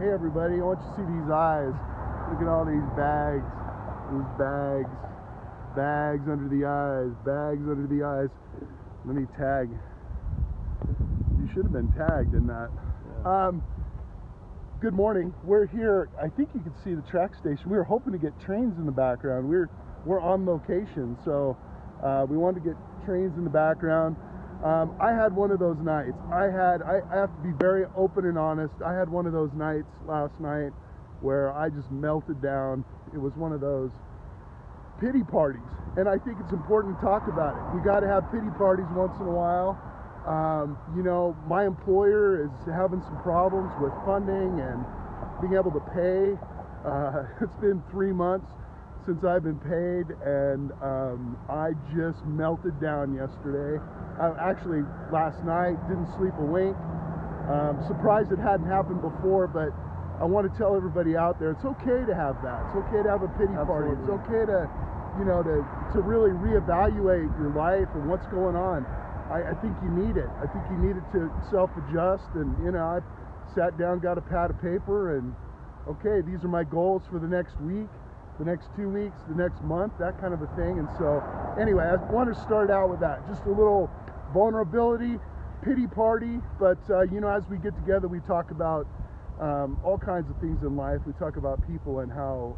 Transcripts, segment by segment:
Hey everybody, I want you to see these eyes. Look at all these bags. These bags. Bags under the eyes. Bags under the eyes. Let me tag. You should have been tagged in that. Yeah. Good morning. We're here. I think you can see the track station. We were hoping to get trains in the background. We're on location, so we wanted to get trains in the background. I had one of those nights. I have to be very open and honest. I had one of those nights last night where I just melted down. It was one of those pity parties, and I think it's important to talk about it. You got to have pity parties once in a while. You know, my employer is having some problems with funding and being able to pay. It's been 3 months since I've been paid, and I just melted down yesterday. Actually, last night, didn't sleep a wink. Surprised it hadn't happened before, but I want to tell everybody out there, it's okay to have that. It's okay to have a pity party. It's okay to, you know, to really reevaluate your life and what's going on. I think you need it. I think you need it to self-adjust, and, you know, I sat down, got a pad of paper, and, okay, these are my goals for the next week, the next 2 weeks, the next month, that kind of a thing. And so, anyway, I want to start out with that. Just a little vulnerability, pity party, but, you know, as we get together, we talk about all kinds of things in life. We talk about people and how,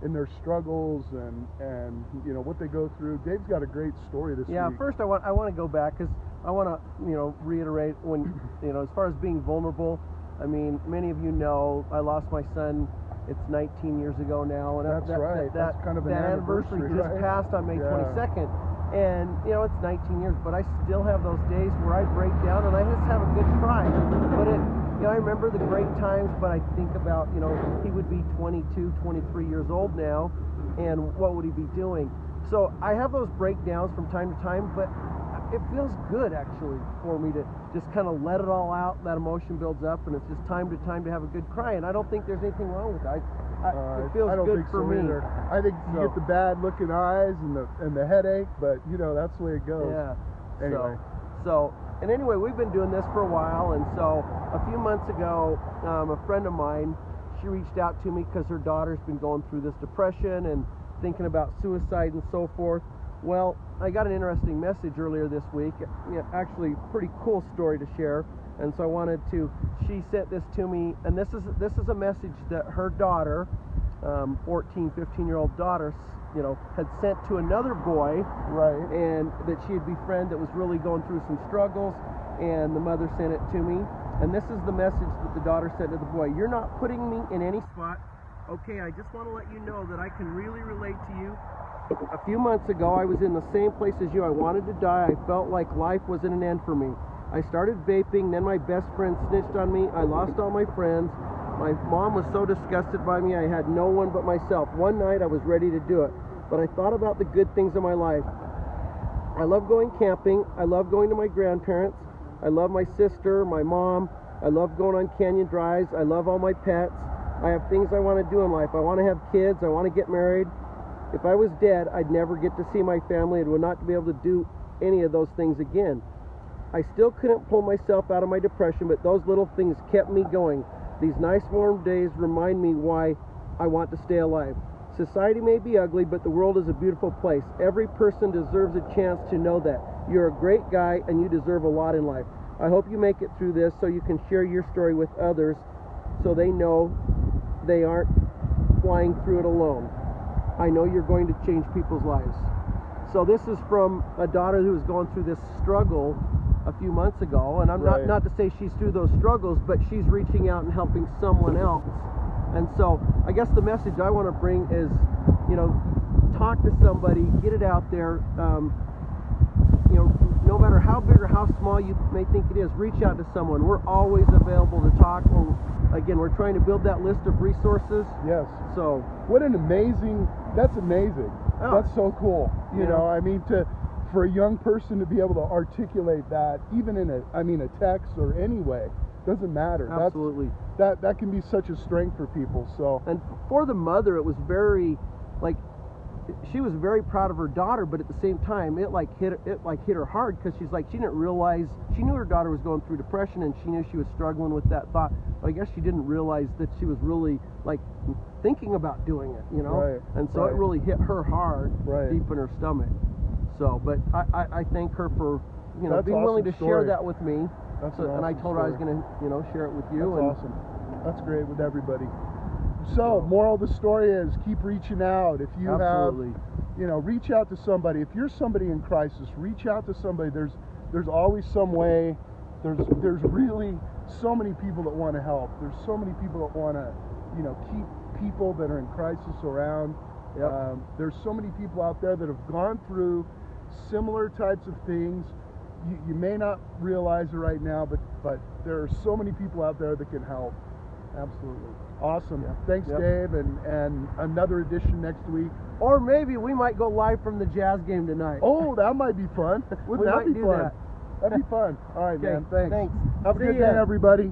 in their struggles and you know what they go through. Dave's got a great story this week. Yeah, first I want to go back because I want to, you know, reiterate when, you know, as far as being vulnerable. I mean, many of you know I lost my son. It's 19 years ago now, and that's right. That's kind of an anniversary just right? passed on May 22nd, and you know it's 19 years, but I still have those days where I break down and I just have a good cry. But it, you know, I remember the great times, but I think about, you know, he would be 22, 23 years old now, and what would he be doing? So I have those breakdowns from time to time, but it feels good actually for me to just kind of let it all out. That emotion builds up, and it's just time to have a good cry, and I don't think there's anything wrong with that. It feels good for me. Either. I think you get the bad looking eyes and the headache, but you know that's the way it goes. Yeah. Anyway. And anyway, we've been doing this for a while, and so a few months ago, a friend of mine, she reached out to me because her daughter's been going through this depression and thinking about suicide and so forth. Well, I got an interesting message earlier this week, actually pretty cool story to share, and so she sent this to me, and this is a message that her daughter, 14, 15-year-old daughter, you know, had sent to another boy, right, and that she had befriended that was really going through some struggles, and the mother sent it to me, and this is the message that the daughter said to the boy: "You're not putting me in any spot. Okay, I just want to let you know that I can really relate to you. A few months ago, I was in the same place as you. I wanted to die. I felt like life was at an end for me. I started vaping, then my best friend snitched on me. I lost all my friends. My mom was so disgusted by me, I had no one but myself. One night, I was ready to do it, but I thought about the good things in my life. I love going camping. I love going to my grandparents. I love my sister, my mom. I love going on canyon drives. I love all my pets. I have things I want to do in life. I want to have kids. I want to get married. If I was dead, I'd never get to see my family and would not be able to do any of those things again. I still couldn't pull myself out of my depression, but those little things kept me going. These nice warm days remind me why I want to stay alive. Society may be ugly, but the world is a beautiful place. Every person deserves a chance to know that. You're a great guy, and you deserve a lot in life. I hope you make it through this so you can share your story with others so they know they aren't flying through it alone. I know you're going to change people's lives." So this is from a daughter who was going through this struggle a few months ago, and I'm not to say she's through those struggles, but she's reaching out and helping someone else. And so I guess the message I want to bring is, you know, talk to somebody, get it out there. You know, no matter how big or how small you may think it is, reach out to someone. We're always available to talk. Again, we're trying to build that list of resources. Yes. So what an amazing, that's amazing. Oh. That's so cool. You know, I mean, for a young person to be able to articulate that, even in a text or any way, doesn't matter. Absolutely. That can be such a strength for people. So. And for the mother, it was very, like, she was very proud of her daughter, but at the same time, it hit her hard, because she's like, she didn't realize, she knew her daughter was going through depression, and she knew she was struggling with that thought, but I guess she didn't realize that she was really like thinking about doing it, you know. Right, and so it really hit her hard, right, deep in her stomach. So, but I thank her for, you know, that's being awesome willing to story. share that with me. That's so, and I told her I was going to, you know, share it with you. That's awesome. That's great with everybody. So, moral of the story is keep reaching out. If you absolutely. have, you know, reach out to somebody. If you're somebody in crisis, reach out to somebody. There's always some way. There's really so many people that want to help. There's so many people that want to, you know, keep people that are in crisis around. Yep. There's so many people out there that have gone through similar types of things. You may not realize it right now, but there are so many people out there that can help. Absolutely. Awesome. Yeah. Thanks, Dave, and another edition next week. Or maybe we might go live from the Jazz game tonight. Oh, that might be fun. Wouldn't that be fun? That. That'd be fun. All right, man. Thanks. Thanks. Have a good day, everybody.